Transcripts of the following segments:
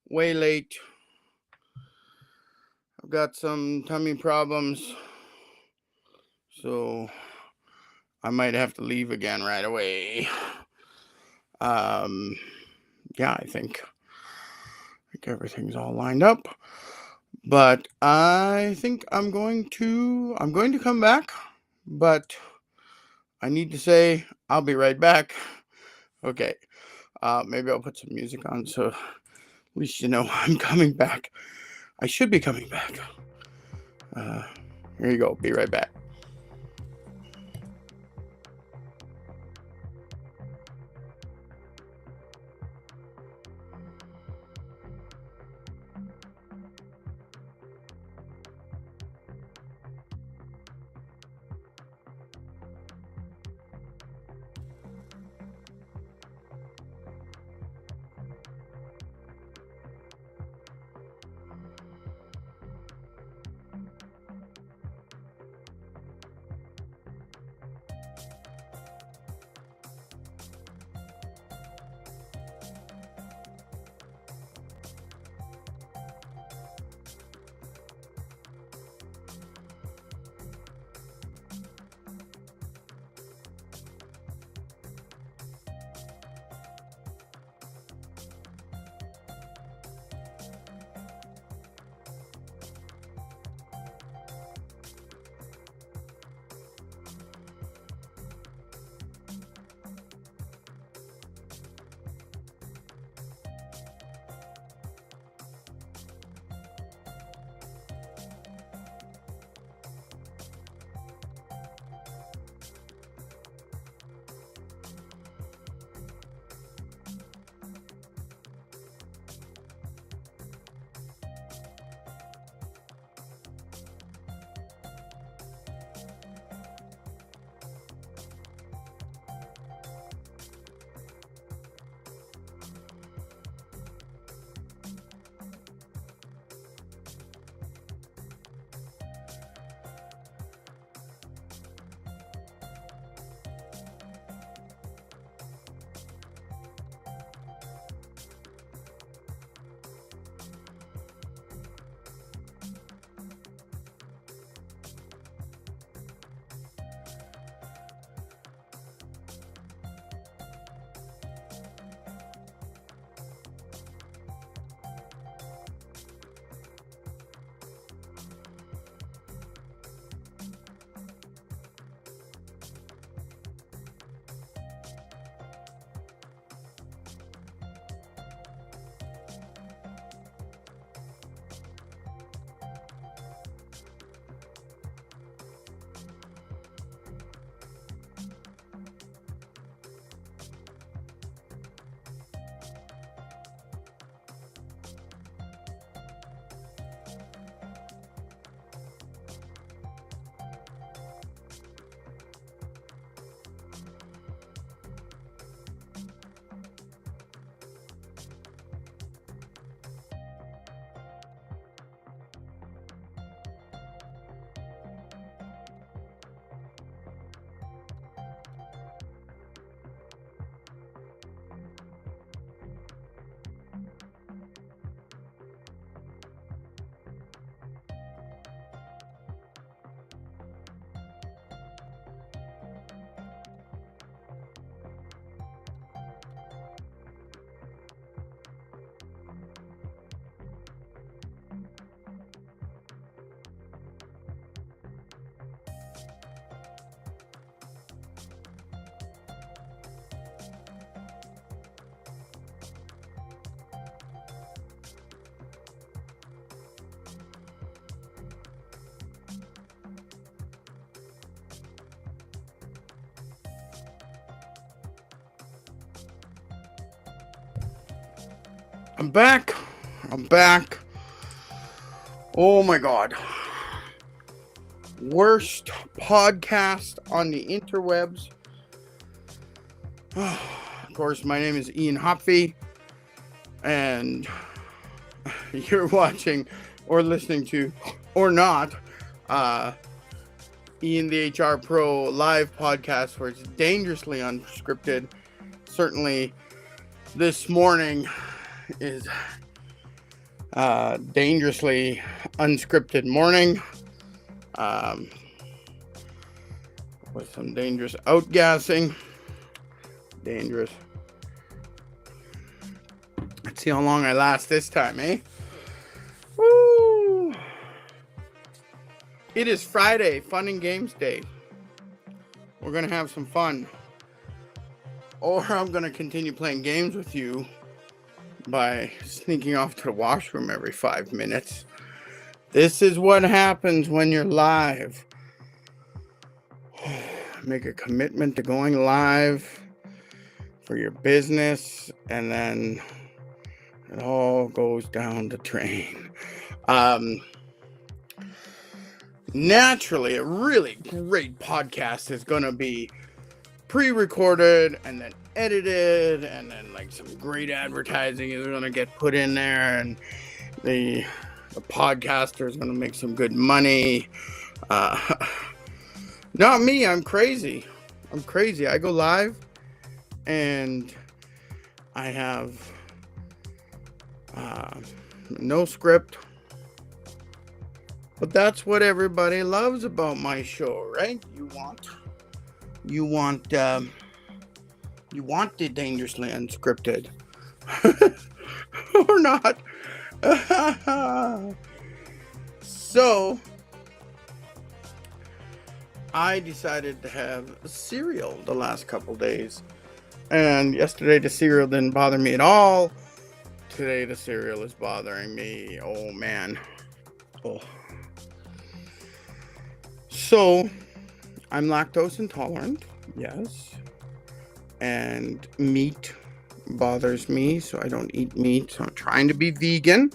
way late. I've got some tummy problems, so I might have to leave again right away. Um, yeah, I think everything's all lined up, but I think I'm going to come back, but I need to say I'll be right back. Okay, maybe I'll put some music on so at least you know I'm coming back. I should be coming back. Here you go. Be right back. I'm back. I'm back. Oh my god. Worst podcast on the interwebs. Of course, my name is Ian Hopfe, and you're watching or listening to, or not, IanTheHRPro live podcast where it's dangerously unscripted. Certainly, this morning is Dangerously unscripted morning. Um, with some dangerous outgassing. Dangerous. Let's see how long I last this time, eh? Woo! It is Friday, fun and games day. We're gonna have some fun. Or I'm gonna continue playing games with you by sneaking off to the washroom every 5 minutes. This is what happens when you're live. Make a commitment to going live for your business, and then it all goes down the drain. Naturally, a really great podcast is going to be pre-recorded and then edited, and then like some great advertising is going to get put in there, and the podcaster is going to make some good money. Not me. I'm crazy. I go live and I have no script. But that's what everybody loves about my show, right? You want the dangerously unscripted. Or not. So I decided to have cereal the last couple days. And yesterday the cereal didn't bother me at all. Today the cereal is bothering me. Oh man. Oh. So, I'm lactose intolerant, yes, and meat bothers me, so I don't eat meat, so I'm trying to be vegan,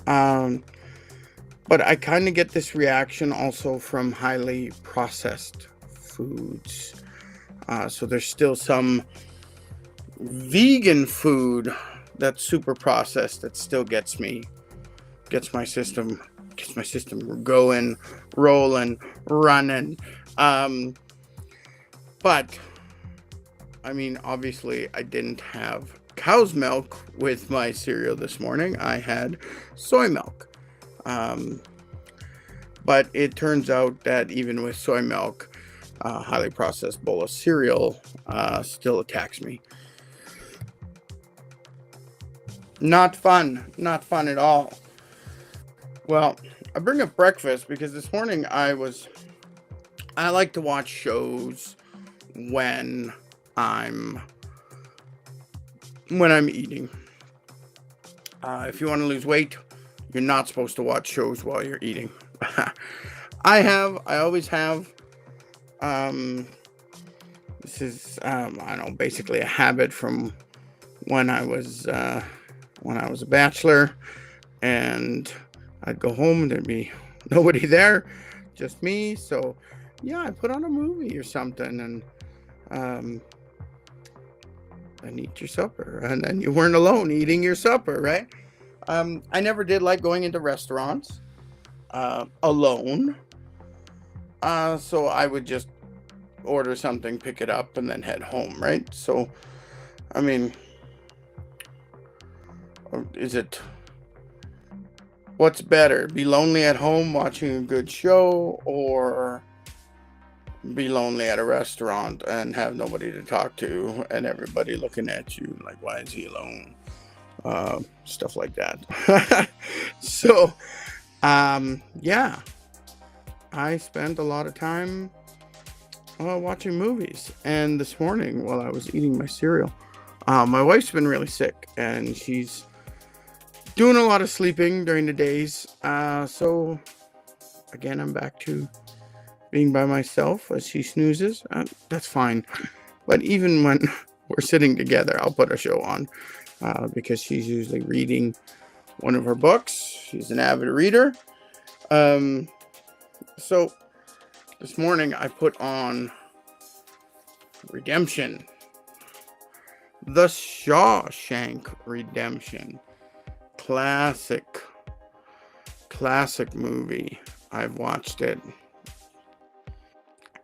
but I kind of get this reaction also from highly processed foods, so there's still some vegan food that's super processed that still gets my system going, rolling, running. But I mean, obviously I didn't have cow's milk with my cereal this morning. I had soy milk. But it turns out that even with soy milk, highly processed bowl of cereal still attacks me. Not fun at all. Well, I bring up breakfast because this morning I like to watch shows when I'm eating. If you want to lose weight, you're not supposed to watch shows while you're eating. I always have. This is I don't know, basically a habit from when I was a bachelor, and I'd go home and there'd be nobody there, just me. So yeah, I put on a movie or something and eat your supper. And then you weren't alone eating your supper, right? I never did like going into restaurants alone. So I would just order something, pick it up, and then head home, right? So, I mean, what's better? Be lonely at home watching a good show, or be lonely at a restaurant and have nobody to talk to and everybody looking at you like, why is he alone? Stuff like that. So, yeah, I spent a lot of time watching movies. And this morning, while I was eating my cereal, my wife's been really sick and she's doing a lot of sleeping during the days. So again, I'm back to being by myself as she snoozes. That's fine. But even when we're sitting together, I'll put a show on because she's usually reading one of her books. She's an avid reader. So this morning I put on Redemption. The Shawshank Redemption. Classic movie. I've watched it,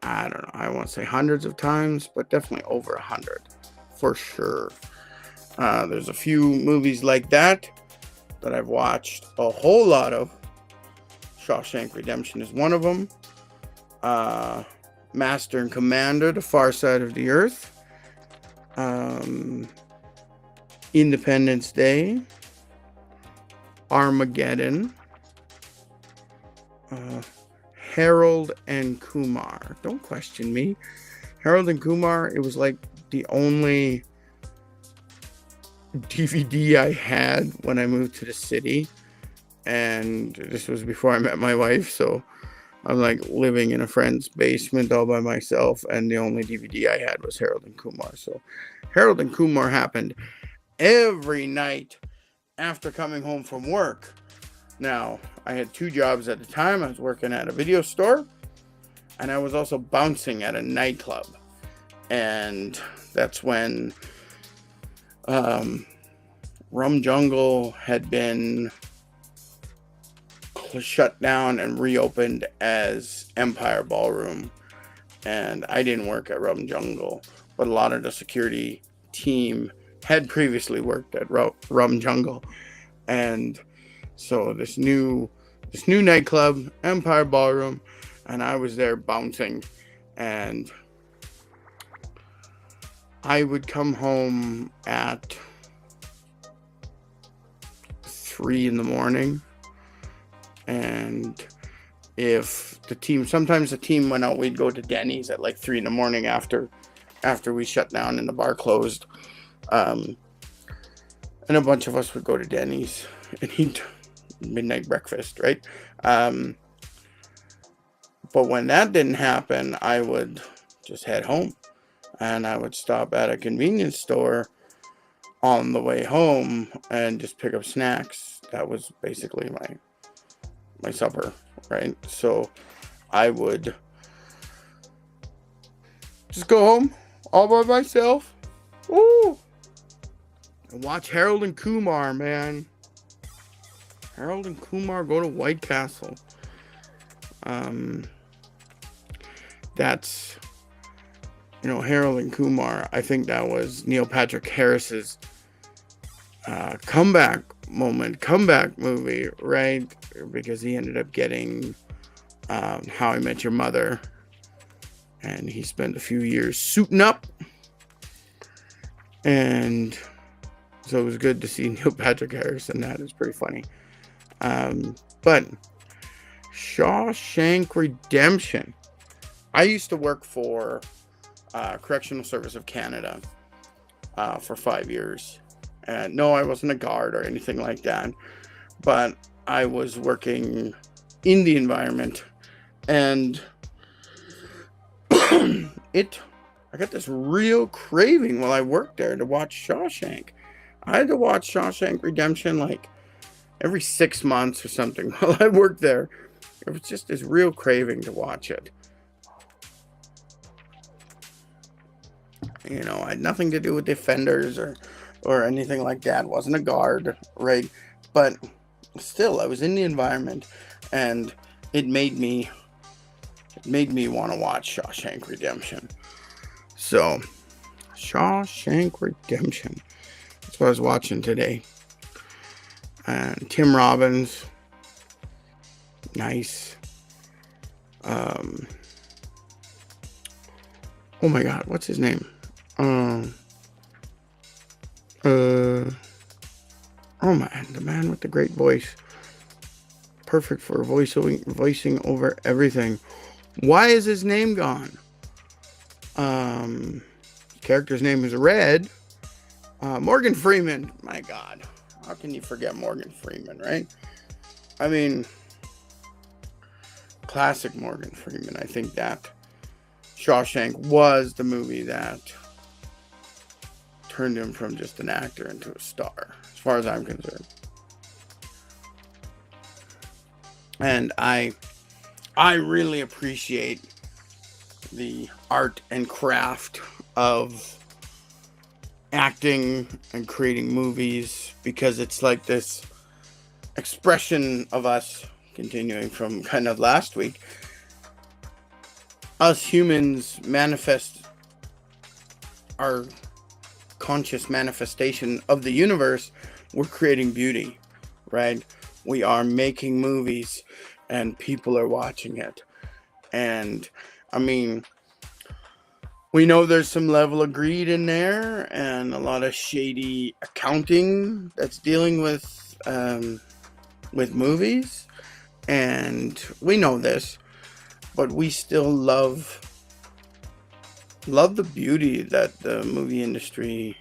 I don't know, I won't say hundreds of times, but definitely over 100 for sure. There's a few movies like that that I've watched a whole lot of. Shawshank Redemption is one of them. Master and Commander, The Far Side of the Earth. Independence Day. Armageddon. Harold and Kumar. Don't question me. Harold and Kumar, it was like the only DVD I had when I moved to the city. And this was before I met my wife, so I'm like living in a friend's basement all by myself, and the only DVD I had was Harold and Kumar. So Harold and Kumar happened every night after coming home from work. Now, I had 2 jobs at the time. I was working at a video store, and I was also bouncing at a nightclub. And that's when Rum Jungle had been shut down and reopened as Empire Ballroom. And I didn't work at Rum Jungle, but a lot of the security team had previously worked at Rum Jungle. And so this new nightclub, Empire Ballroom, and I was there bouncing, and I would come home at 3 in the morning, and if sometimes the team went out, we'd go to Denny's at like 3 in the morning after we shut down and the bar closed, and a bunch of us would go to Denny's and eat midnight breakfast, right? But when that didn't happen, I would just head home, and I would stop at a convenience store on the way home and just pick up snacks. That was basically my supper, right? So I would just go home all by myself, and watch Harold and Kumar, man. Harold and Kumar go to White Castle. That's, Harold and Kumar. I think that was Neil Patrick Harris's comeback movie, right? Because he ended up getting How I Met Your Mother, and he spent a few years suiting up, and so it was good to see Neil Patrick Harris, and that is pretty funny. But Shawshank Redemption. I used to work for Correctional Service of Canada for 5 years. And no, I wasn't a guard or anything like that, but I was working in the environment, and I got this real craving while I worked there to watch Shawshank. I had to watch Shawshank Redemption like every 6 months or something while I worked there. It was just this real craving to watch it. I had nothing to do with defenders or anything like that. Wasn't a guard, right? But still, I was in the environment, and it made me want to watch Shawshank Redemption. So, Shawshank Redemption. That's what I was watching today. And Tim Robbins, nice. Oh my God, what's his name? Oh man, the man with the great voice. Perfect for voicing over everything. Why is his name gone? Character's name is Red. Morgan Freeman. My God. How can you forget Morgan Freeman, right? I mean, classic Morgan Freeman. I think that Shawshank was the movie that turned him from just an actor into a star, as far as I'm concerned. And I really appreciate the art and craft of acting and creating movies, because it's like this expression of us, continuing from kind of last week, us humans manifest our conscious manifestation of the universe. We're creating beauty, right? We are making movies and people are watching it. And I mean, we know there's some level of greed in there and a lot of shady accounting that's dealing with movies. And we know this, but we still love the beauty that the movie industry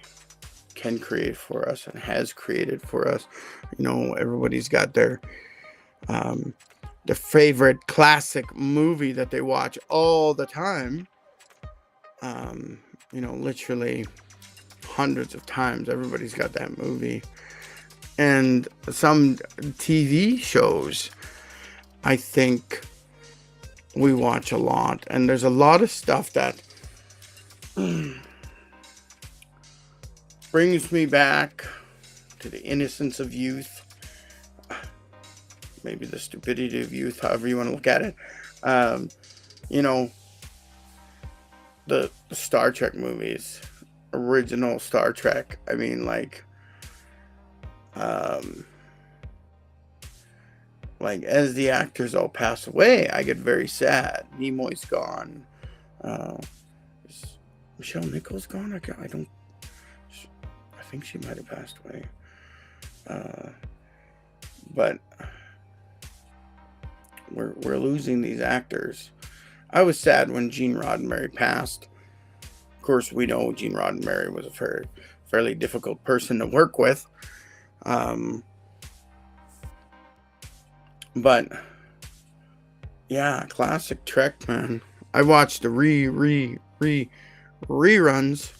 can create for us and has created for us. You know, everybody's got their favorite classic movie that they watch all the time. You know, literally hundreds of times. Everybody's got that movie. And some TV shows, I think we watch a lot. And there's a lot of stuff that brings me back to the innocence of youth. Maybe the stupidity of youth, however you want to look at it. You know, the Star Trek movies, original Star Trek. I mean, like as the actors all pass away, I get very sad. Nimoy's gone. Is Michelle Nichols gone? I think she might have passed away. But we're losing these actors. I was sad when Gene Roddenberry passed. Of course, we know Gene Roddenberry was a fairly difficult person to work with. But yeah, classic Trek, man. I watched the reruns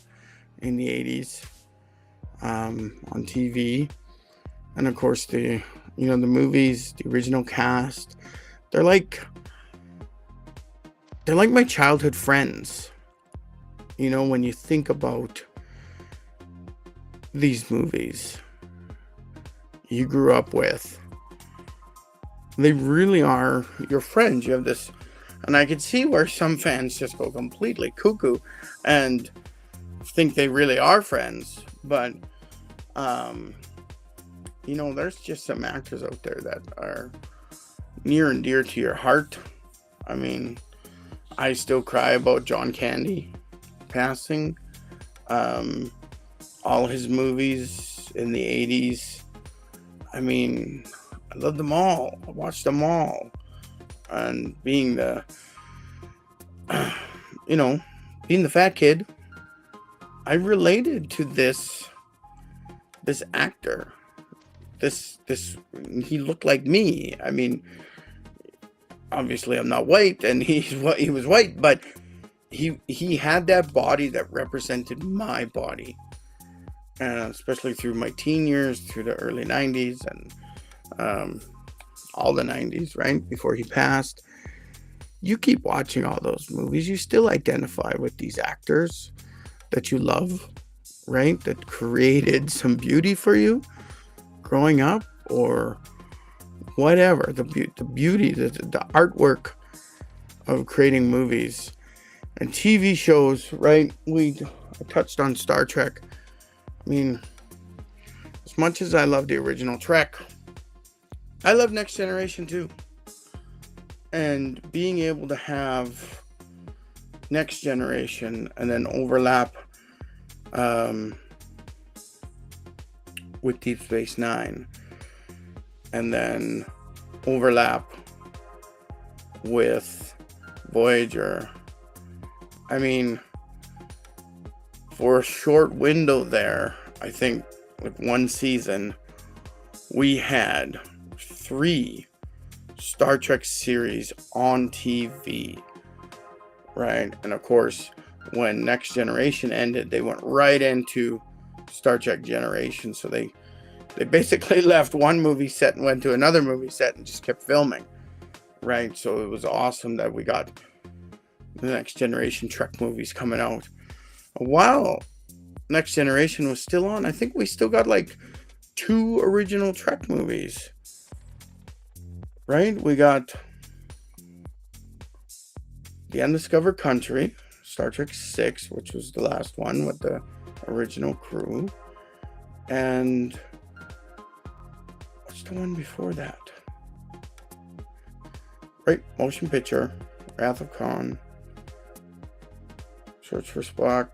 in the 80s on TV. And of course the movies, the original cast, they're like my childhood friends. You know, when you think about these movies you grew up with, they really are your friends. You have this, and I could see where some fans just go completely cuckoo and think they really are friends. But you know, there's just some actors out there that are near and dear to your heart. I mean, I still cry about John Candy passing. All his movies in the 80s. I mean, I love them all. I watched them all. And being the fat kid, I related to this actor. He looked like me. I mean, obviously I'm not white, and he was white, but he had that body that represented my body, especially through my teen years, through the early 90s and all the 90s, right before he passed. You keep watching all those movies, you still identify with these actors that you love, right, that created some beauty for you growing up, or whatever, the beauty, the artwork of creating movies and TV shows, right? I touched on Star Trek. I mean, as much as I love the original Trek, I love Next Generation too. And being able to have Next Generation and then overlap with Deep Space Nine, and then overlap with Voyager. I mean, for a short window there, I think like one season, we had 3 Star Trek series on TV, right? And of course, when Next Generation ended, they went right into Star Trek Generation. So they basically left one movie set and went to another movie set and just kept filming, right? So it was awesome that we got the Next Generation Trek movies coming out. While Next Generation was still on, I think we still got like 2 original Trek movies, right? We got The Undiscovered Country, Star Trek 6, which was the last one with the original crew. And what's What's the one before that? Right, motion picture, Wrath of Khan, Search for Spock,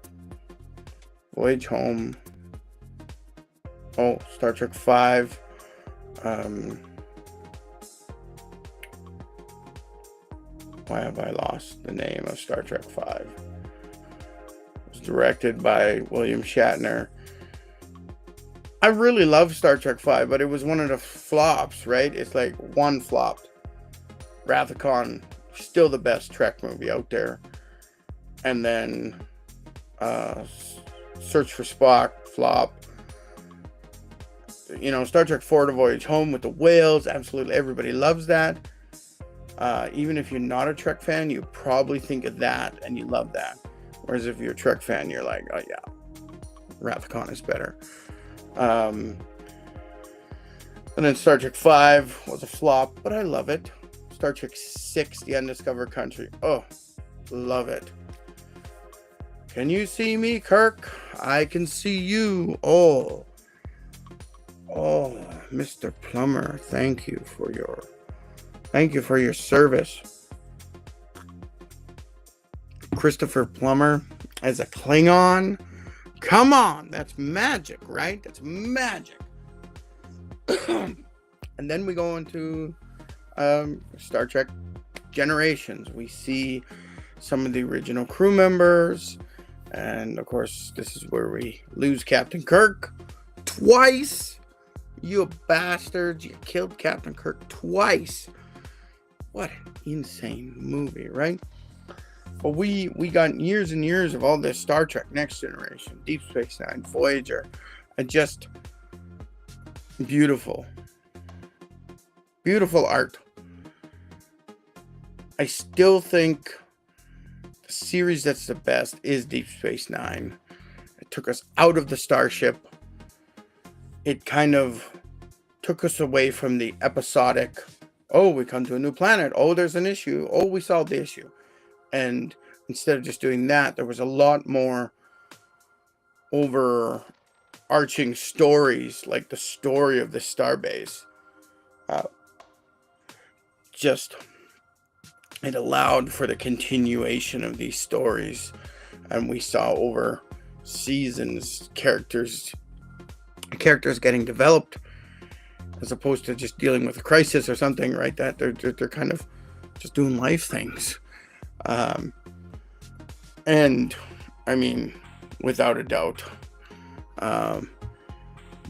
Voyage Home. Oh, Star Trek 5. Why have I lost the name of Star Trek 5? It was directed by William Shatner. I really love Star Trek 5, but it was one of the flops, right? It's like one flopped. Wrath of Khan, still the best Trek movie out there. And then Search for Spock, flop. You know, Star Trek 4, The Voyage Home with the whales, absolutely everybody loves that. Even if you're not a Trek fan, you probably think of that and you love that. Whereas if you're a Trek fan, you're like, oh yeah, Wrath of Khan is better. And then Star Trek 5 was a flop, but I love it. Star Trek 6, The Undiscovered Country. Oh, love it. Can you see me, Kirk? I can see you. Oh, Mr. Plummer, thank you for your service. Christopher Plummer as a Klingon. Come on, that's magic, right? That's magic. And then we go into Star Trek Generations. We see some of the original crew members. And, of course, this is where we lose Captain Kirk twice. You bastards. You killed Captain Kirk twice. What an insane movie, right? But we got years and years of all this Star Trek Next Generation, Deep Space Nine, Voyager, and just beautiful. Beautiful art. I still think the series that's the best is Deep Space Nine. It took us out of the starship. It kind of took us away from the episodic, oh, we come to a new planet. Oh, there's an issue. Oh, we solved the issue. And instead of just doing that, there was a lot more overarching stories, like the story of the starbase. It allowed for the continuation of these stories. And we saw over seasons characters getting developed, as opposed to just dealing with a crisis or something, right? That they're kind of just doing life things. And I mean, without a doubt, the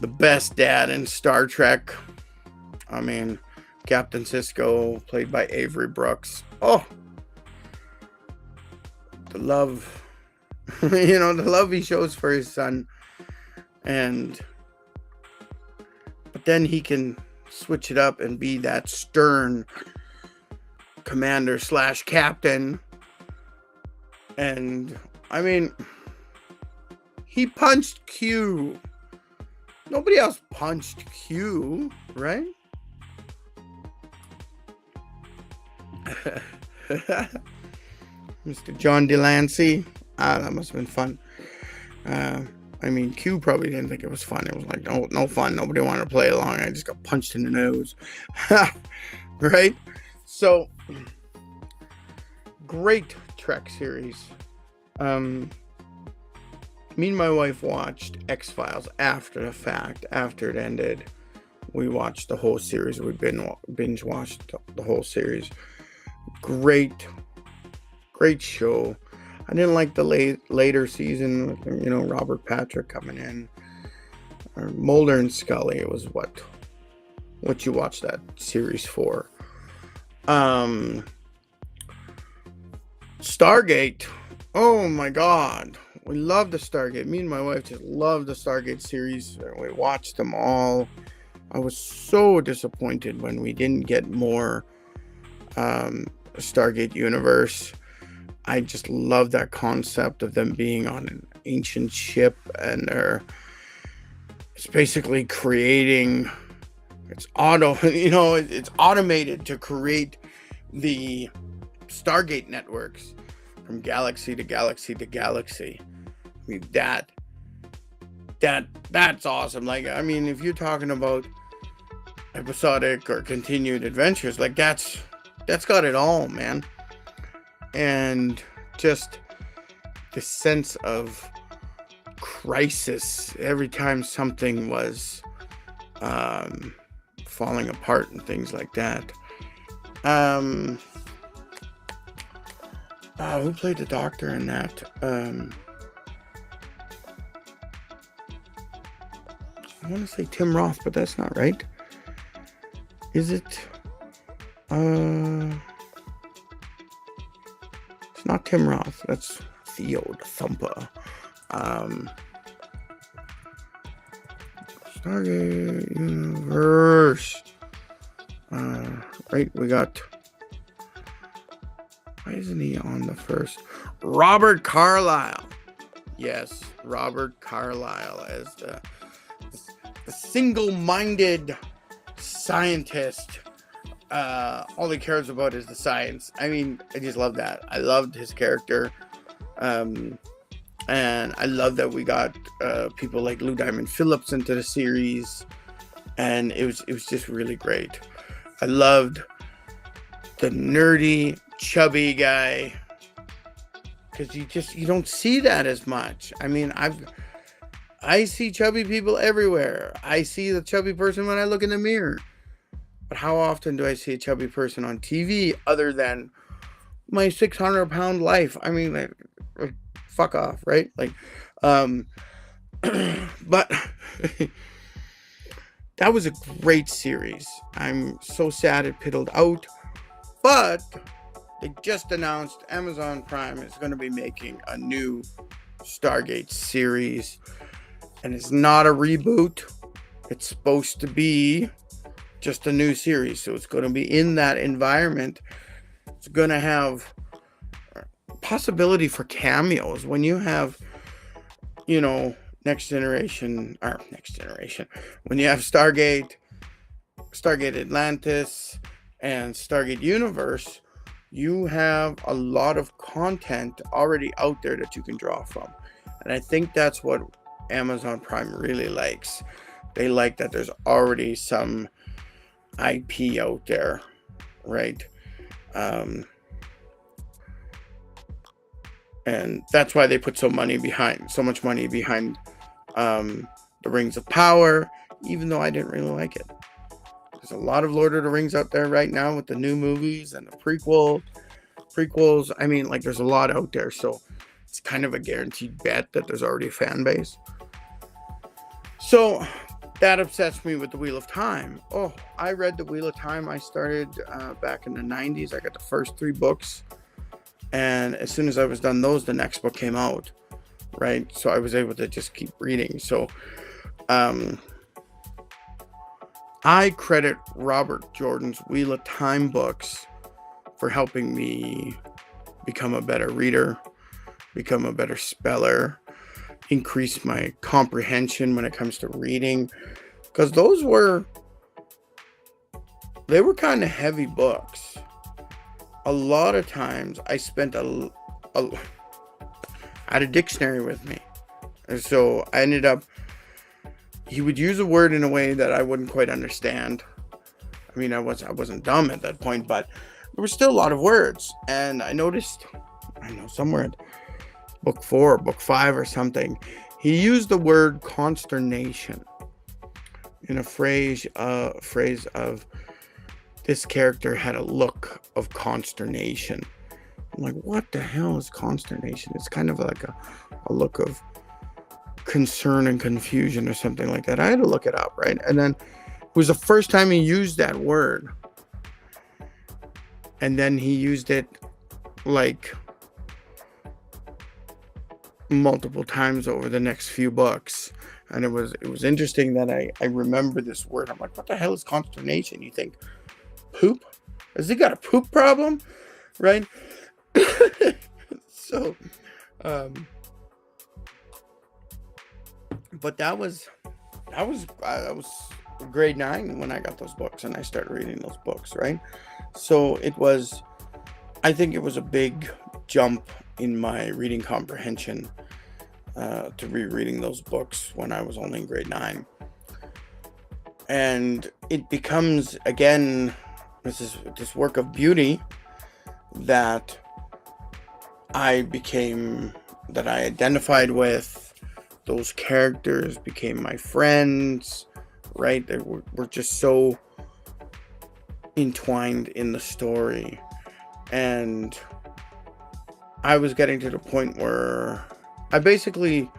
best dad in Star Trek. I mean, Captain Sisko, played by Avery Brooks. Oh, the love, the love he shows for his son. But then he can switch it up and be that stern commander / captain. And I mean, he punched Q. Nobody else punched Q, right? Mr. John Delancey. That must have been fun. I mean, Q probably didn't think it was fun. It was like, no fun. Nobody wanted to play along. I just got punched in the nose. Right? So, great Trek series. Me and my wife watched X-Files after the fact. After it ended, we watched the whole series. We binge watched the whole series. Great show. I didn't like the later season with, Robert Patrick coming in. Or Mulder and Scully. It was what you watched that series for. Stargate. Oh my God. We love the Stargate. Me and my wife just love the Stargate series. We watched them all. I was so disappointed when we didn't get more Stargate universe. I just love that concept of them being on an ancient ship, and it's basically creating, it's automated to create the Stargate networks from galaxy to galaxy to galaxy. I mean, that's awesome. Like, I mean, if you're talking about episodic or continued adventures. Like that's got it all, man. And just the sense of crisis every time something was falling apart and things like that. Who played the doctor in that? I want to say Tim Roth, but that's not right. Is it? It's not Tim Roth. That's Theo the Thumper. Stargate Universe. Right, we got. Why isn't he on the first? Robert Carlyle. Yes, Robert Carlyle as the single-minded scientist. All he cares about is the science. I mean, I just love that. I loved his character. And I love that we got people like Lou Diamond Phillips into the series. And it was just really great. I loved the nerdy, chubby guy. Because you don't see that as much. I mean, I see chubby people everywhere. I see the chubby person when I look in the mirror. But how often do I see a chubby person on TV other than my 600-pound life? I mean, like, fuck off, right? Like, but that was a great series. I'm so sad it piddled out. But they just announced Amazon Prime is going to be making a new Stargate series. And it's not a reboot. It's supposed to be just a new series. So it's going to be in that environment. It's going to have possibility for cameos. When you have, Next Generation. When you have Stargate Atlantis, and Stargate Universe, you have a lot of content already out there that you can draw from. And I think that's what Amazon Prime really likes. They like that there's already some IP out there, right? And that's why they put so much money behind The Rings of Power, even though I didn't really like it. There's a lot of Lord of the Rings out there right now with the new movies and the prequels. I mean, like, there's a lot out there, so it's kind of a guaranteed bet that there's already a fan base. So that obsessed me with the Wheel of Time. Oh, I read the Wheel of Time. I started back in the 90s. I got the first 3 books. And as soon as I was done those, the next book came out. Right? So I was able to just keep reading. So I credit Robert Jordan's Wheel of Time books for helping me become a better reader, become a better speller, increase my comprehension when it comes to reading, because they were kind of heavy books. A lot of times I spent I had a dictionary with me, and so I ended up, he would use a word in a way that I wouldn't quite understand. I mean, I wasn't dumb at that point, but there were still a lot of words, and I noticed, somewhere in book 4, book 5 or something, he used the word consternation in a phrase of this character had a look of consternation. I'm like, what the hell is consternation? It's kind of like a look of concern and confusion or something like that. I had to look it up, right? And then it was the first time he used that word. And then he used it like multiple times over the next few books. And it was interesting that I remember this word. I'm like, what the hell is consternation? You think poop? Has he got a poop problem? Right? So but that was grade 9 when I got those books and I started reading those books, right? So I think it was a big jump in my reading comprehension to rereading those books when I was only in grade 9. And it becomes, again, this work of beauty that I identified with. Those characters became my friends, right? They were just so entwined in the story. And I was getting to the point where I basically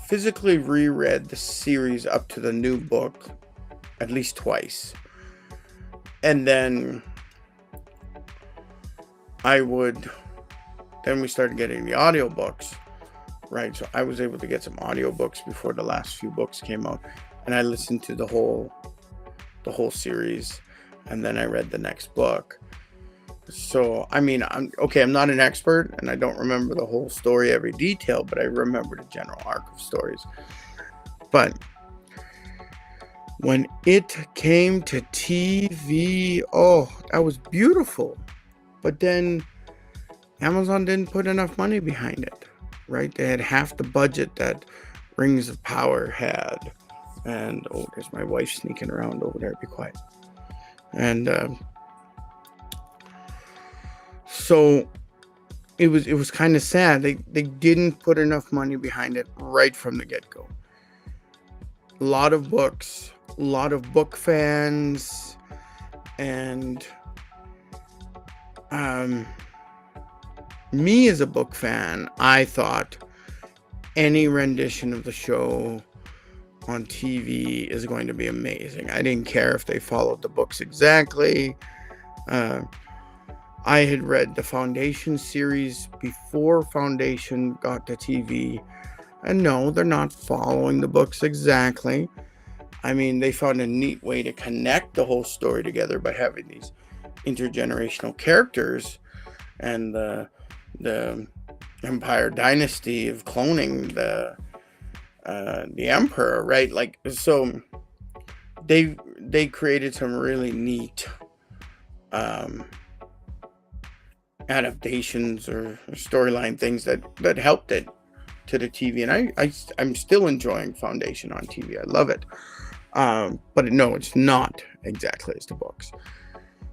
physically reread the series up to the new book at least twice. And then we started getting the audiobooks, right? So I was able to get some audiobooks before the last few books came out, and I listened to the whole series, and then I read the next book. So, I mean, I'm not an expert, and I don't remember the whole story, every detail, but I remember the general arc of stories. But when it came to TV, oh, that was beautiful. But then Amazon didn't put enough money behind it, right? They had half the budget that Rings of Power had. And, oh, there's my wife sneaking around over there. Be quiet. And so it was kind of sad. They didn't put enough money behind it right from the get-go. A lot of books, a lot of book fans, and me as a book fan, I thought any rendition of the show on TV is going to be amazing. I didn't care if they followed the books exactly. I had read the Foundation series before Foundation got to TV. And no, they're not following the books exactly. I mean, they found a neat way to connect the whole story together by having these intergenerational characters and the Empire dynasty of cloning the Emperor, right? Like, so they created some really neat adaptations or storyline things that helped it to the TV, and I'm still enjoying Foundation on TV. I love it, but no, it's not exactly as the books.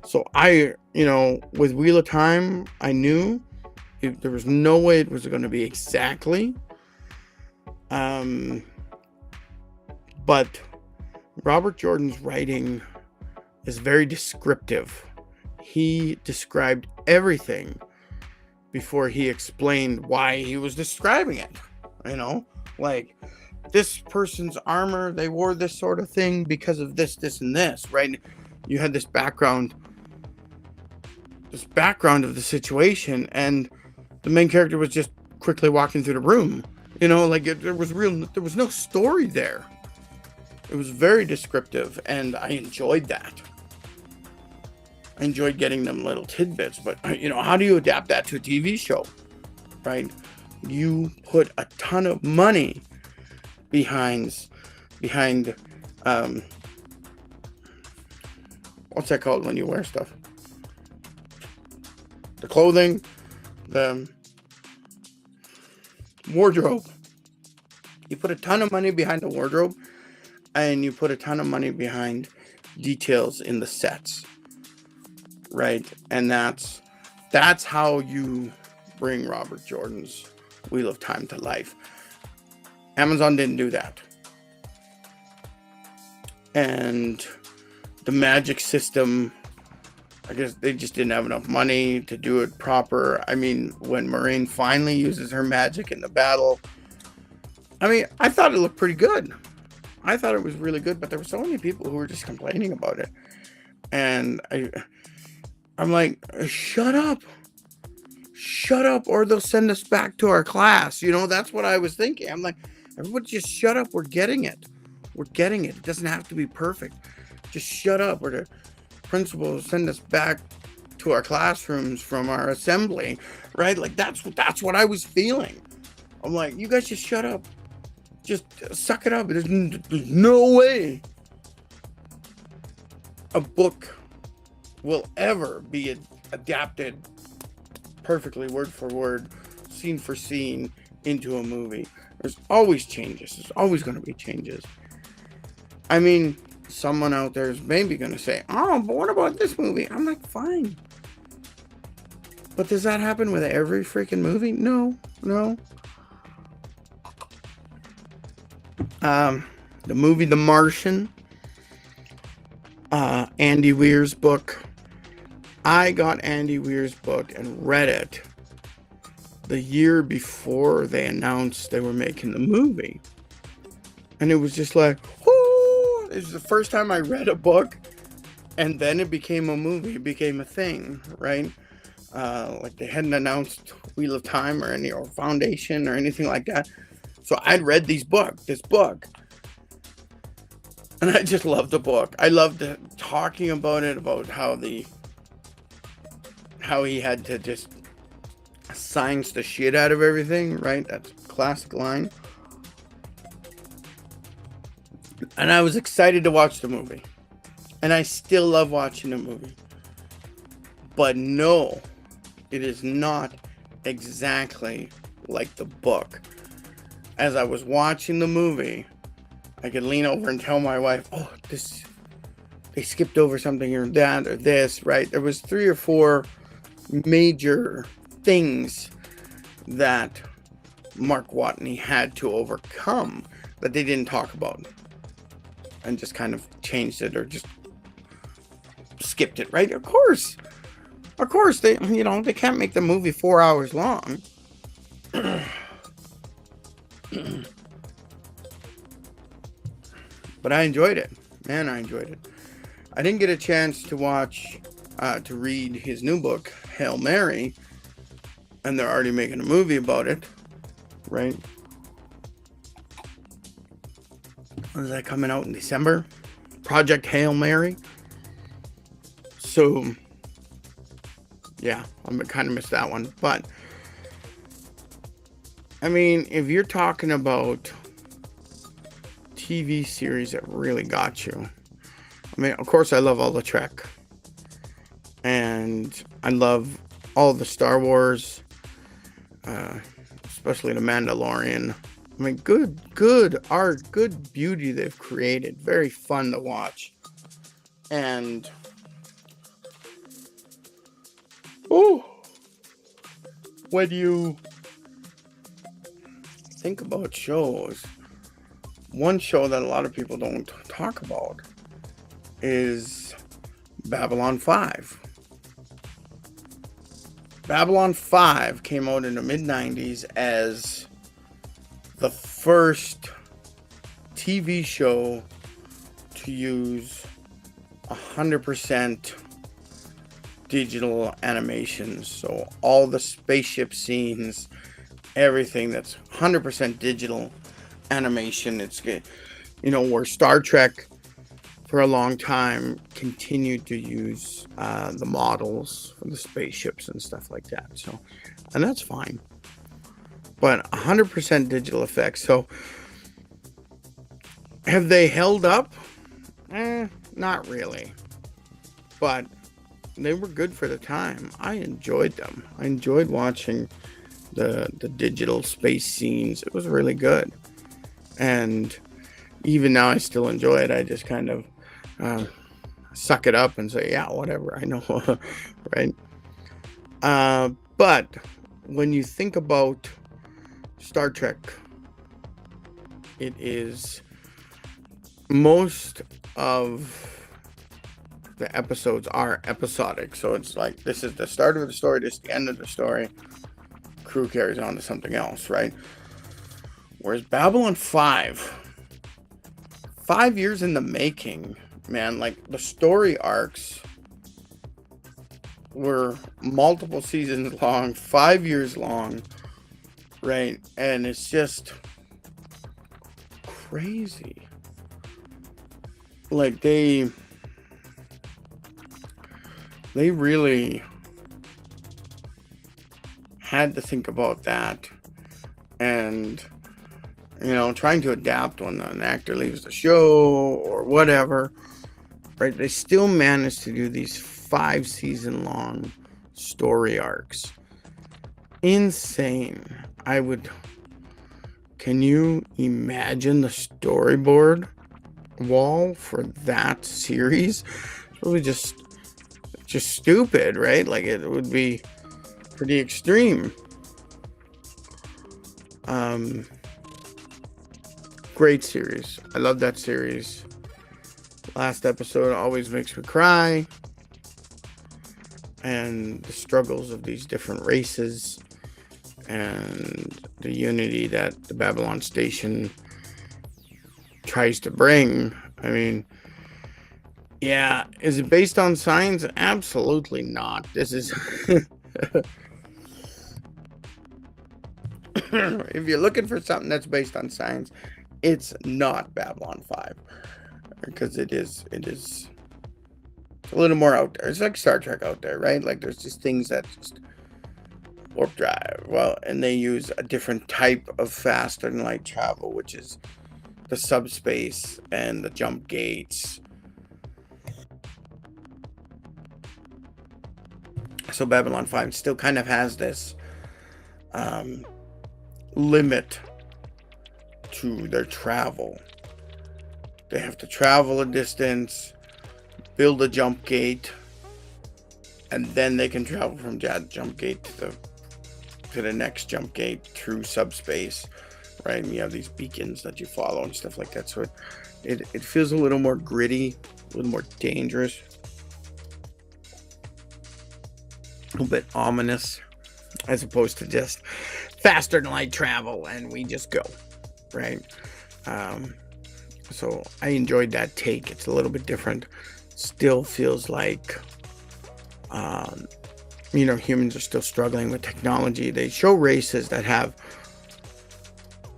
So with Wheel of Time, I knew there was no way it was going to be exactly, but Robert Jordan's writing is very descriptive. He described everything before he explained why he was describing it. Like, this person's armor, they wore this sort of thing because of this, and this, right? You had this background of the situation, and the main character was just quickly walking through the room. There was no story there. It was very descriptive, and I enjoyed that. I enjoyed getting them little tidbits, but how do you adapt that to a TV show, right? You put a ton of money behind what's that called when you wear stuff? The clothing, the wardrobe. You put a ton of money behind the wardrobe, and you put a ton of money behind details in the sets, right? And that's how you bring Robert Jordan's Wheel of Time to life. Amazon didn't do that. And the magic system, I guess they just didn't have enough money to do it proper. I mean, when Moiraine finally uses her magic in the battle, I thought it looked pretty good. I thought it was really good, but there were so many people who were just complaining about it. And I'm like, shut up, or they'll send us back to our class. That's what I was thinking. I'm like, everybody just shut up. We're getting it. It doesn't have to be perfect. Just shut up, or the principal will send us back to our classrooms from our assembly, right? Like, that's what I was feeling. I'm like, you guys just shut up. Just suck it up. There's no way a book will ever be adapted perfectly, word for word, scene for scene, into a movie. There's always changes. There's always going to be changes. someone out there is maybe going to say, oh, but what about this movie? I'm like, fine. But does that happen with every freaking movie? No. The movie The Martian, Andy Weir's book. I got Andy Weir's book and read it the year before they announced they were making the movie. And it was just like, whoo! It was the first time I read a book, and then it became a movie. It became a thing, right? Like they hadn't announced Wheel of Time or Foundation or anything like that. So I'd read this book, and I just loved the book. I loved talking about it, about how he had to just science the shit out of everything, right? That's a classic line. And I was excited to watch the movie. And I still love watching the movie. But no, it is not exactly like the book. As I was watching the movie, I could lean over and tell my wife, oh, they skipped over something or that or this, right? There was 3 or 4 major things that Mark Watney had to overcome that they didn't talk about and just kind of changed it or just skipped it, right? Of course they can't make the movie 4 hours long. But I enjoyed it. Man, I enjoyed it. I didn't get a chance to read his new book, Hail Mary, and they're already making a movie about it, right? When is that coming out in December? Project Hail Mary. So, yeah, I'm gonna kind of miss that one. But, I mean, if you're talking about TV series that really got you, I mean, of course, I love all the Trek. And I love all the Star Wars, especially The Mandalorian. I mean, good art, good beauty they've created. Very fun to watch. And, when you think about shows, one show that a lot of people don't talk about is Babylon 5. Babylon 5 came out in the mid-90s as the first TV show to use 100% digital animations. So all the spaceship scenes, everything that's 100% digital animation. It's, where Star Trek for a long time continued to use the models for the spaceships and stuff like that. So, and that's fine. But 100% digital effects. So, have they held up? Not really. But they were good for the time. I enjoyed them. I enjoyed watching the digital space scenes. It was really good. And even now I still enjoy it. I just kind of suck it up and say, yeah, whatever, I know. Right? But when you think about Star Trek, it is most of the episodes are episodic. So it's like, this is the start of the story, this is the end of the story. Crew carries on to something else, right? Whereas Babylon 5 years in the making, man, like the story arcs were multiple seasons long, 5 years long, right? And it's just crazy. Like they really had to think about that, and trying to adapt when an actor leaves the show or whatever, right? They still managed to do these 5-season long story arcs. Insane. Can you imagine the storyboard wall for that series is really just stupid, right? Like, it would be pretty extreme. Great series. I love that series. Last episode always makes me cry. And the struggles of these different races and the unity that the Babylon Station tries to bring. I mean, yeah, is it based on science? Absolutely not. This is if you're looking for something that's based on science, it's not Babylon 5, because it is a little more out there. It's like Star Trek out there, right? Like, there's just things that just warp drive. Well, and they use a different type of faster than light travel, which is the subspace and the jump gates. So Babylon 5 still kind of has this limit to their travel. They have to travel a distance, build a jump gate, and then they can travel from that jump gate to the next jump gate through subspace, right? And you have these beacons that you follow and stuff like that. So it feels a little more gritty, a little more dangerous, a little bit ominous, as opposed to just faster than light travel and we just go, right? So I enjoyed that take. It's a little bit different. Still feels like humans are still struggling with technology. They show races that have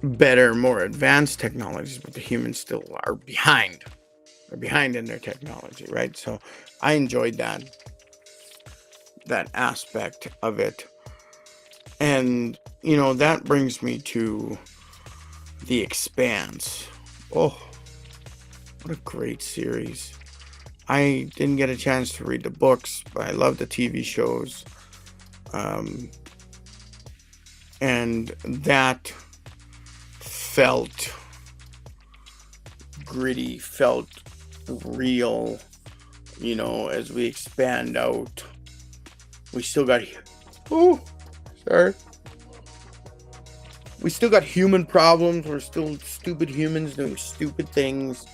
better, more advanced technologies, but the humans still are behind. They're behind in their technology, right? So I enjoyed that aspect of it. And, that brings me to The Expanse. Oh, what a great series. I didn't get a chance to read the books, but I love the TV shows. And that felt gritty, felt real, as we expand out. We still got... We still got human problems. We're still stupid humans doing stupid things.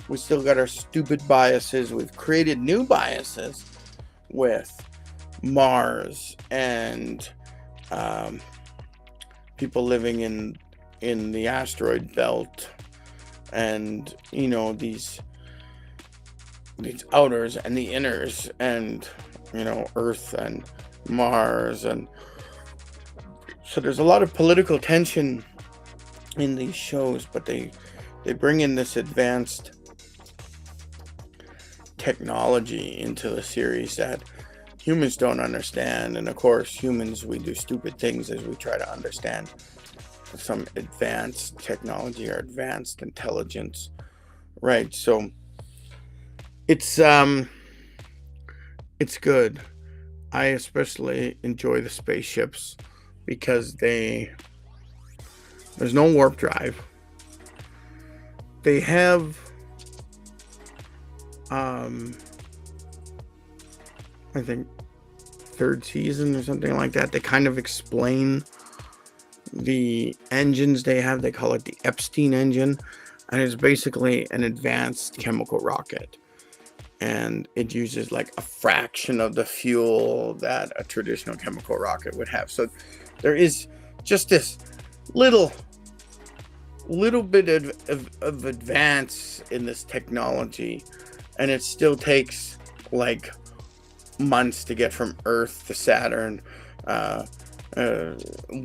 We still got our stupid biases. We've created new biases with Mars and people living in the asteroid belt, and these outers and the inners, and Earth and Mars. And so there's a lot of political tension in these shows, but they bring in this advanced technology into the series that humans don't understand. And of course, humans, we do stupid things as we try to understand some advanced technology or advanced intelligence, right? So it's good. I especially enjoy the spaceships because there's no warp drive. They have I think third season or something like that, they kind of explain the engines they have. They call it the Epstein engine, and it's basically an advanced chemical rocket, and it uses like a fraction of the fuel that a traditional chemical rocket would have. So there is just this little bit of advance in this technology, and it still takes like months to get from Earth to Saturn,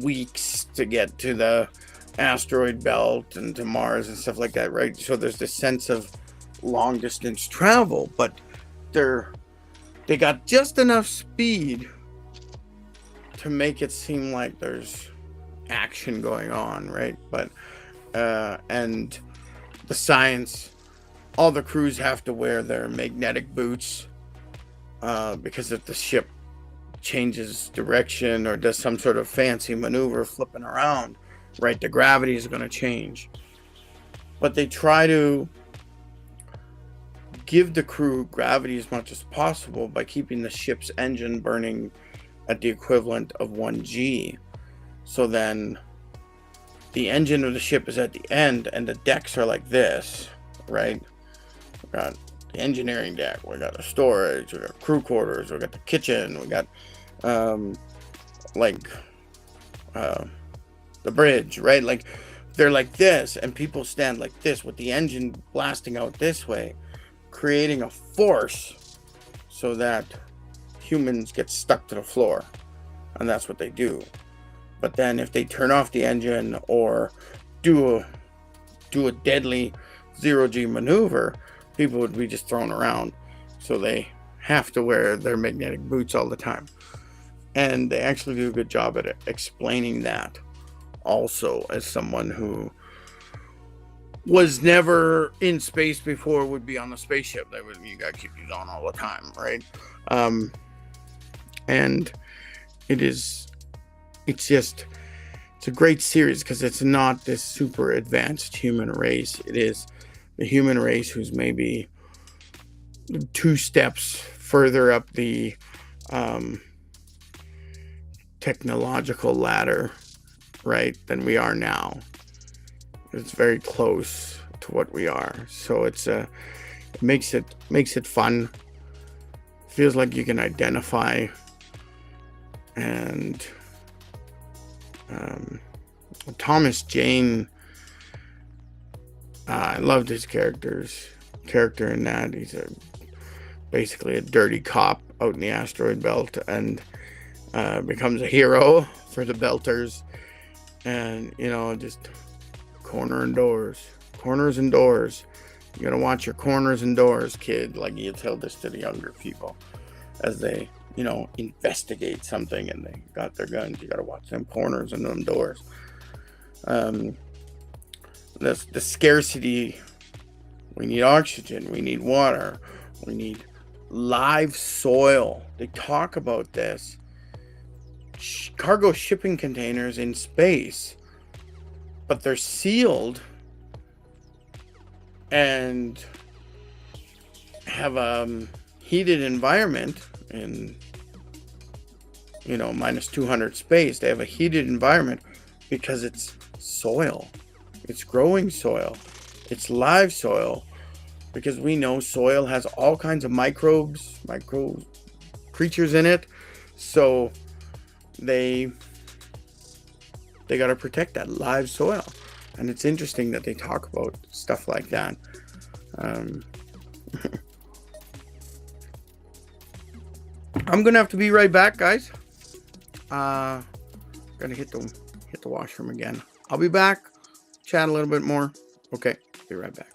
weeks to get to the asteroid belt and to Mars and stuff like that, right? So there's this sense of long distance travel, but they got just enough speed to make it seem like there's action going on, right? But and the science, all the crews have to wear their magnetic boots, because if the ship changes direction or does some sort of fancy maneuver flipping around, right, the gravity is going to change. But they try to give the crew gravity as much as possible by keeping the ship's engine burning at the equivalent of 1G. So then the engine of the ship is at the end and the decks are like this, right? We got the engineering deck, we got the storage, we got crew quarters, we got the kitchen, we got the bridge, right? Like they're like this, and people stand like this with the engine blasting out this way, creating a force so that humans get stuck to the floor, and that's what they do. But then if they turn off the engine or do a deadly 0G maneuver, people would be just thrown around. So they have to wear their magnetic boots all the time. And they actually do a good job at explaining that also, as someone who was never in space before, would be on a spaceship. You gotta keep these on all the time, right? And it's a great series because it's not this super advanced human race. It is the human race who's maybe 2 steps further up the technological ladder, right, than we are now. It's very close to what we are, so it makes it fun. Feels like you can identify, and Thomas Jane, I loved his character in that. He's basically a dirty cop out in the asteroid belt, and becomes a hero for the Belters. And just corners and doors. You gotta watch your corners and doors, kid. Like, you tell this to the younger people as they investigate something and they got their guns. You gotta watch them corners and them doors. The scarcity. We need oxygen, we need water, we need live soil. They talk about this. Cargo shipping containers in space, but they're sealed and have a heated environment in minus 200 space. They have a heated environment because it's soil, it's growing soil, it's live soil, because we know soil has all kinds of micro creatures in it. So they got to protect that live soil. And it's interesting that they talk about stuff like that. I'm gonna have to be right back, guys. Gonna hit the washroom again. I'll be back, chat a little bit more. Okay, be right back.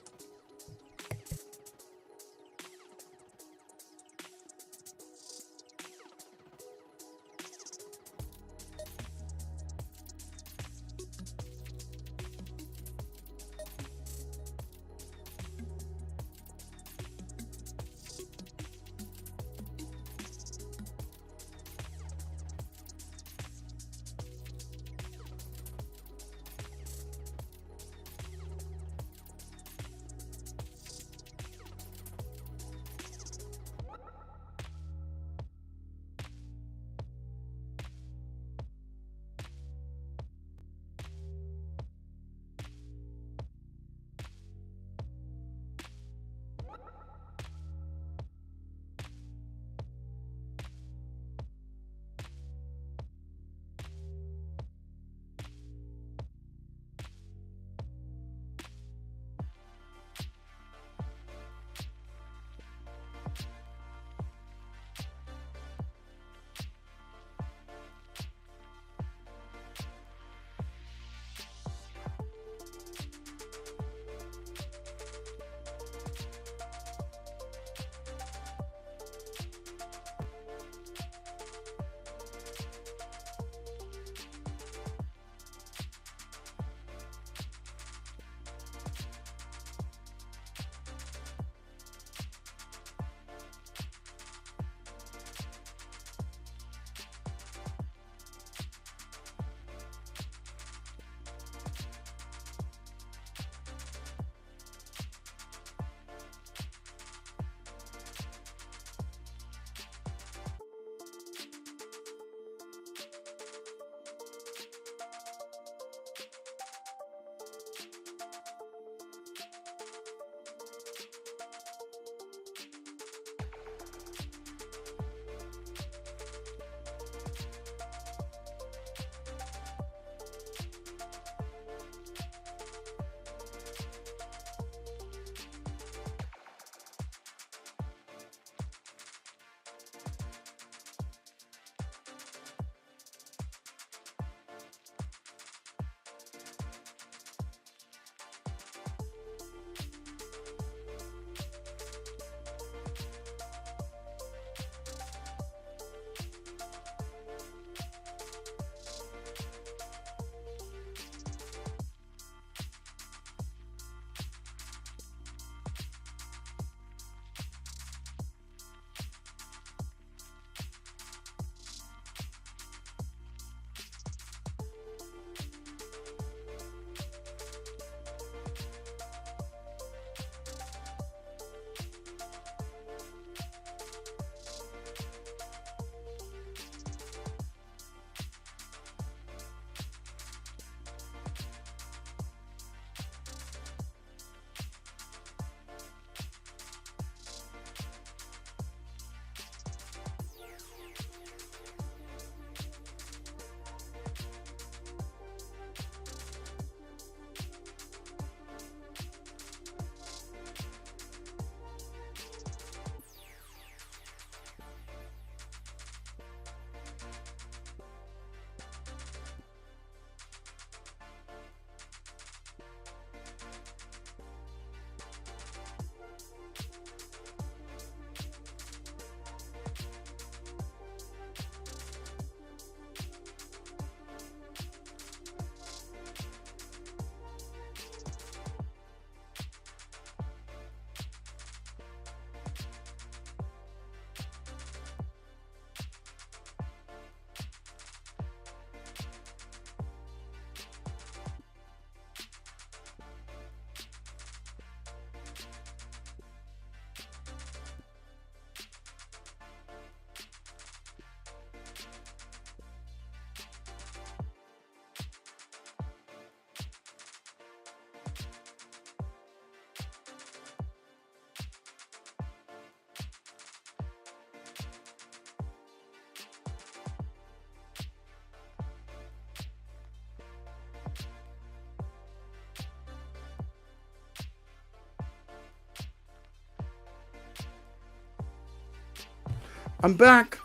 I'm back.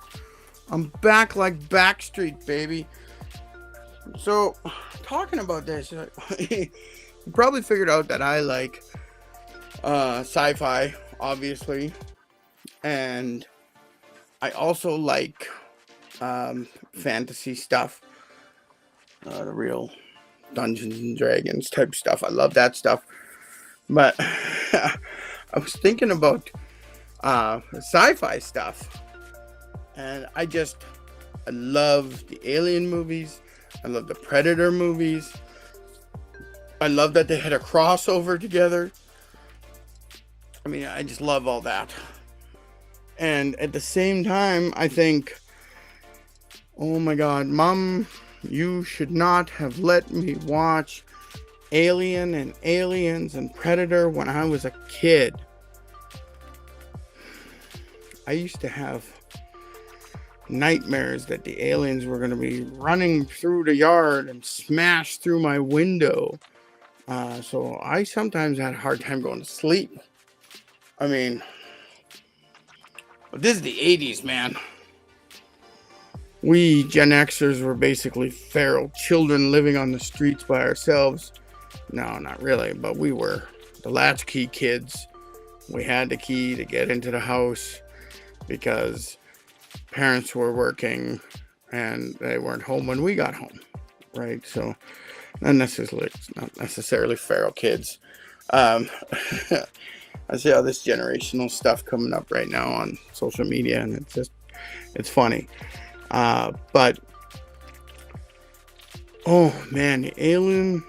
I'm back like Backstreet, baby. So, talking about this, you probably figured out that I like sci-fi, obviously, and I also like fantasy stuff, the real Dungeons and Dragons type stuff. I love that stuff. But I was thinking about sci-fi stuff, and I love the Alien movies. I love the Predator movies. I love that they had a crossover together. I mean, I just love all that. And at the same time, I think, oh my God, Mom, you should not have let me watch Alien and Aliens and Predator when I was a kid. I used to have nightmares that the aliens were going to be running through the yard and smash through my window. So I sometimes had a hard time going to sleep. I mean, this is the 80s, man. We Gen Xers were basically feral children living on the streets by ourselves. No, not really, but we were the latchkey kids. We had the key to get into the house because parents were working and they weren't home when we got home, right? So not necessarily feral kids. I see all this generational stuff coming up right now on social media, and it's funny. But oh man, the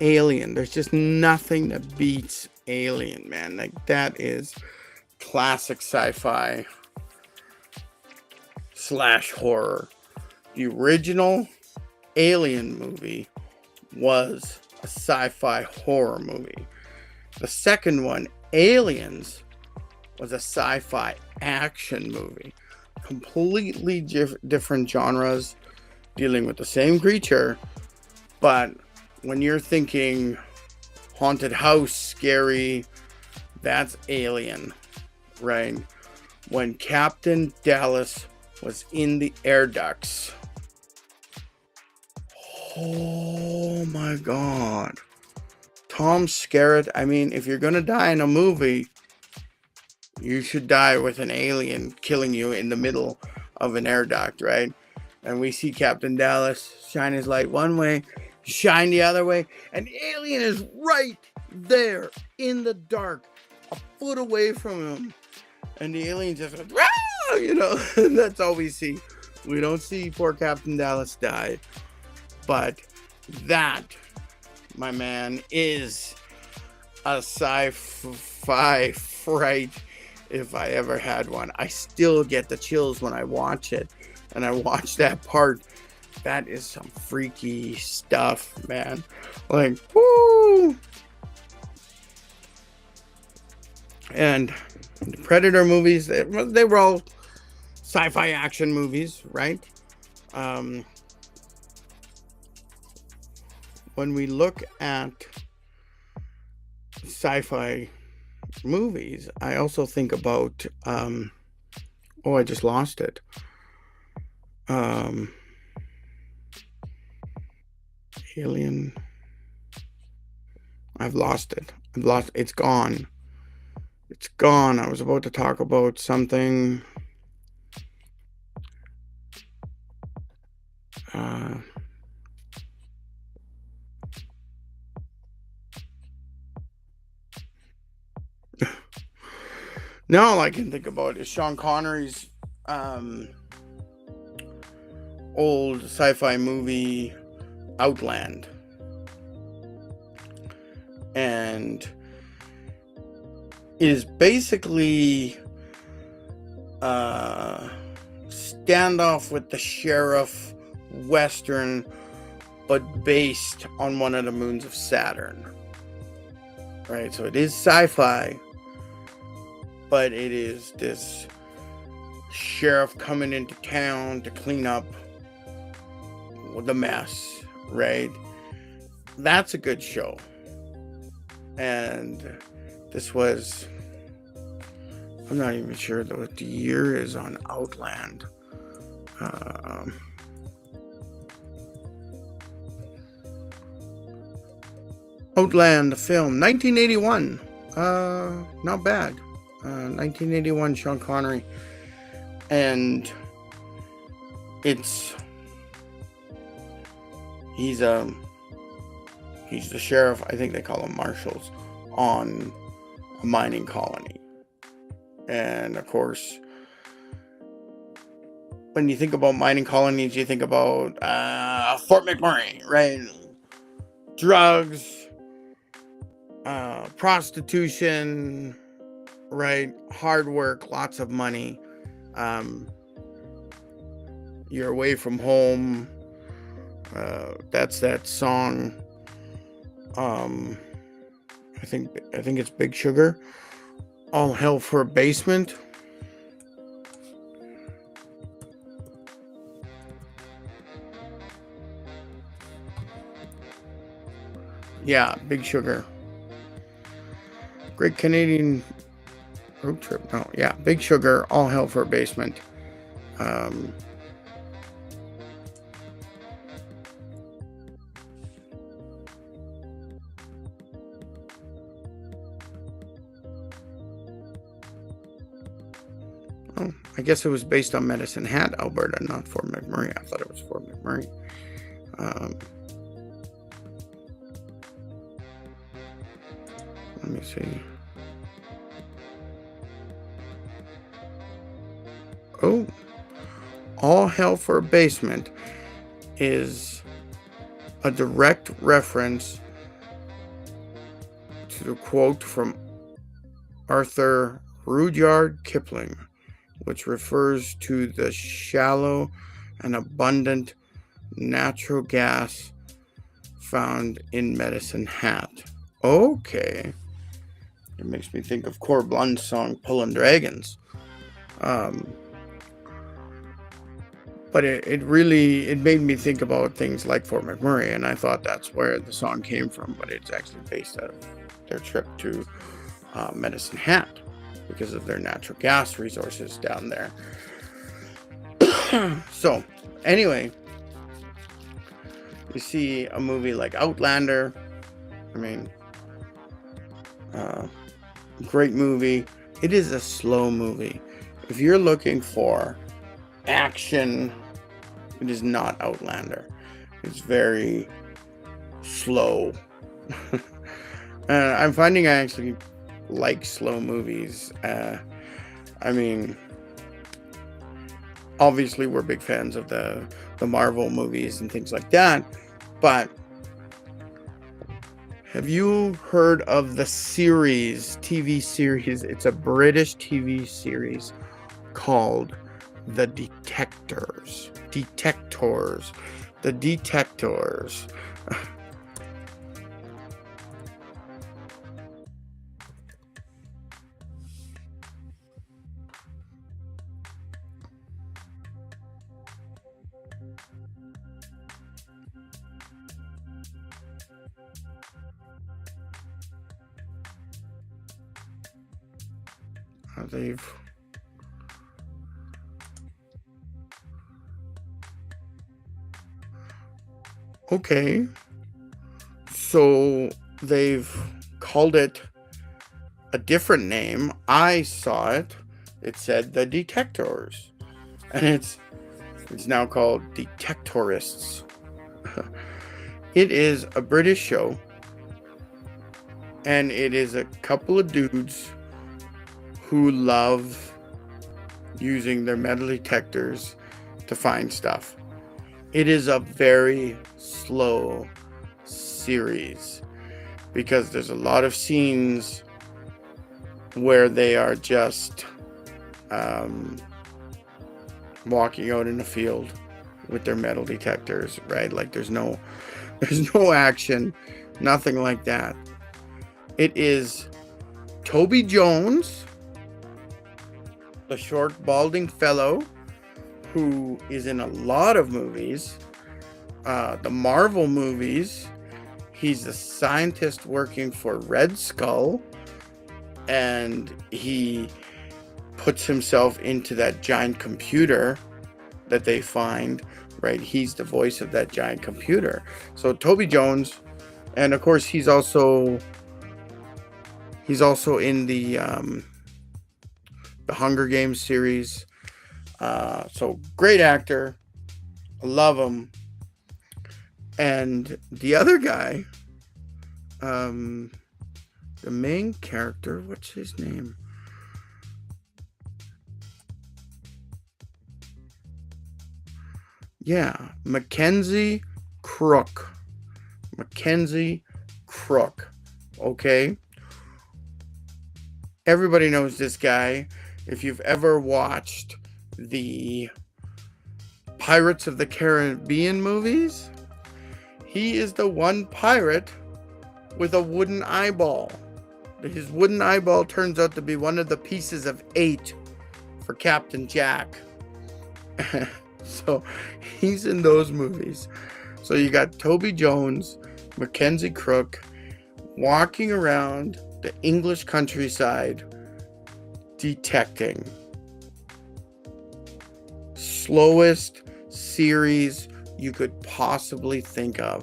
Alien, there's just nothing that beats Alien, man. Like, that is classic sci-fi / horror. The original Alien movie was a sci-fi horror movie. The second one, Aliens, was a sci-fi action movie. Completely different genres, dealing with the same creature, but when you're thinking haunted house, scary, that's Alien, right? When Captain Dallas was in the air ducts, oh my God. Tom Skerritt, I mean, if you're gonna die in a movie, you should die with an alien killing you in the middle of an air duct, right? And we see Captain Dallas shine his light one way, shine the other way, and the alien is right there in the dark, a foot away from him. And the alien just goes, "Rah!" You know, that's all we see. We don't see poor Captain Dallas die. But that, my man, is a sci-fi fright if I ever had one. I still get the chills when I watch it. And I watch that part. That is some freaky stuff, man. Like, woo! And the Predator movies, they were all sci-fi action movies, right? When we look at sci-fi movies, I also think about, I just lost it. Alien. I've lost it. It's gone. It's gone. I was about to talk about something. Now all I can think about is Sean Connery's old sci-fi movie Outland. And it is basically standoff with the sheriff western, but based on one of the moons of Saturn. Right, so it is sci-fi, but it is this sheriff coming into town to clean up the mess, right? That's a good show. And this was I'm not even sure what the year is on Outland. Outland, the film, 1981. Not bad. 1981, Sean Connery. And he's the sheriff, I think they call them marshals, on a mining colony. And of course, when you think about mining colonies, you think about Fort McMurray, right? Drugs, prostitution, right? Hard work, lots of money. You're away from home. That's that song. I think it's Big Sugar. All Hell for a Basement. Yeah, Big Sugar. Great Canadian Road Trip. No, yeah, Big Sugar. All Hell for a Basement. Oh, I guess it was based on Medicine Hat, Alberta, not Fort McMurray. I thought it was Fort McMurray. Let me see. Oh, All Hell for a Basement is a direct reference to the quote from Arthur Rudyard Kipling, which refers to the shallow and abundant natural gas found in Medicine Hat. Okay. It makes me think of Cor Blund's song Pullin' Dragons. But it made me think about things like Fort McMurray, and I thought that's where the song came from, but it's actually based out of their trip to Medicine Hat because of their natural gas resources down there. So, anyway, you see a movie like Outlander. I mean, great movie. It is a slow movie. If you're looking for action, it is not Outlander. It's very slow. I'm finding I actually like slow movies. I mean, obviously we're big fans of the Marvel movies and things like that, but have you heard of the TV series? It's a British TV series called The Detectors. The Detectors. Okay, so they've called it a different name. I saw it. It said The Detectors, and it's now called Detectorists. It is a British show, and it is a couple of dudes who love using their metal detectors to find stuff. It is a very slow series because there's a lot of scenes where they are just walking out in a field with their metal detectors, right? Like there's no action, nothing like that. It is Toby Jones, the short balding fellow who is in a lot of movies, the Marvel movies. He's a scientist working for Red Skull, and he puts himself into that giant computer that they find, right? He's the voice of that giant computer. So Toby Jones, and of course he's also in the Hunger Games series. So great actor. I love him. And the other guy, the main character, what's his name? Yeah, Mackenzie Crook. Okay? Everybody knows this guy. If you've ever watched the Pirates of the Caribbean movies, he is the one pirate with a wooden eyeball. His wooden eyeball turns out to be one of the pieces of 8 for Captain Jack. So he's in those movies. So you got Toby Jones, Mackenzie Crook, walking around the English countryside detecting. Slowest series you could possibly think of.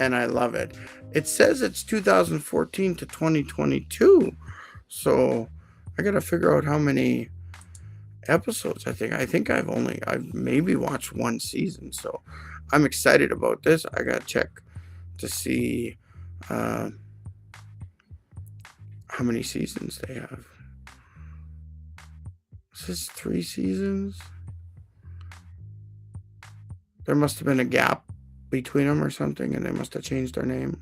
And I love it. It says it's 2014 to 2022. So I got to figure out how many episodes. I think I've maybe watched one season. So I'm excited about this. I got to check to see how many seasons they have. Is this 3 seasons? There must have been a gap between them or something, and they must have changed their name.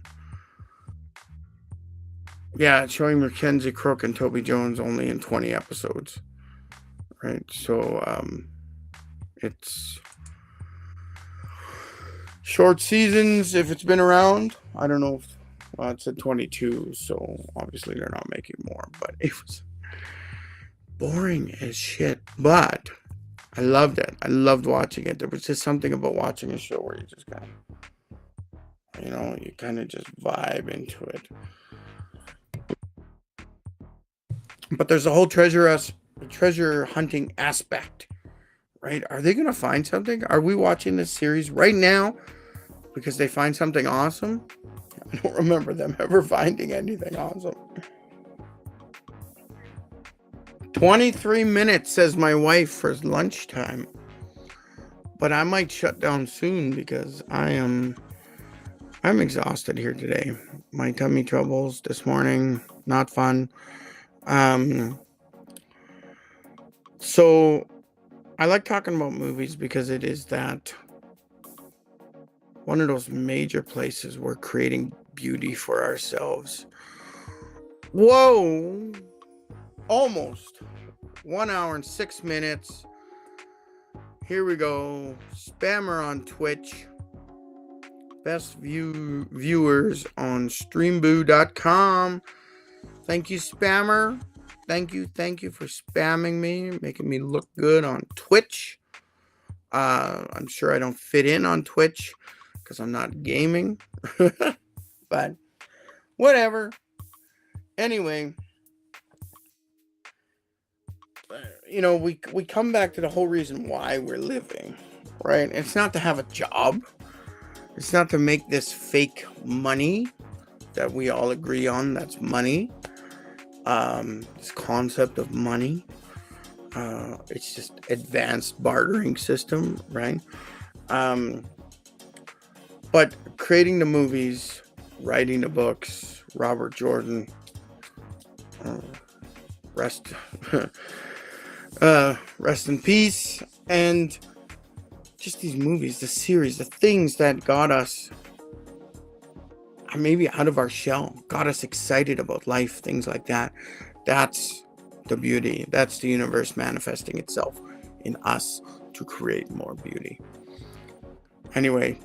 Yeah, it's showing Mackenzie Crook and Toby Jones only in 20 episodes. Right, so it's short seasons if it's been around. I don't know if, well, it said 22, so obviously they're not making more, but it was boring as shit, but I loved it. I loved watching it. There was just something about watching a show where you just kind of, you kind of just vibe into it. But there's a whole treasure hunting aspect, right? Are they going to find something? Are we watching this series right now because they find something awesome? I don't remember them ever finding anything awesome. 23 minutes, says my wife, for lunchtime. But I might shut down soon because I'm exhausted here today. My tummy troubles this morning, not fun. So I like talking about movies because it is that one of those major places we're creating beauty for ourselves. Whoa! Almost 1 hour and 6 minutes. Here we go. Spammer on Twitch. Best viewers on streamboo.com. Thank you, Spammer. Thank you for spamming me, making me look good on Twitch. I'm sure I don't fit in on Twitch because I'm not gaming. But whatever. Anyway, we come back to the whole reason why we're living, right? It's not to have a job. It's not to make this fake money that we all agree on. That's money. This concept of money. It's just advanced bartering system, right? But creating the movies, writing the books, Robert Jordan, rest in peace, and just these movies, the series, the things that got us maybe out of our shell, got us excited about life, things like that. That's the beauty. That's the universe manifesting itself in us to create more beauty. Anyway,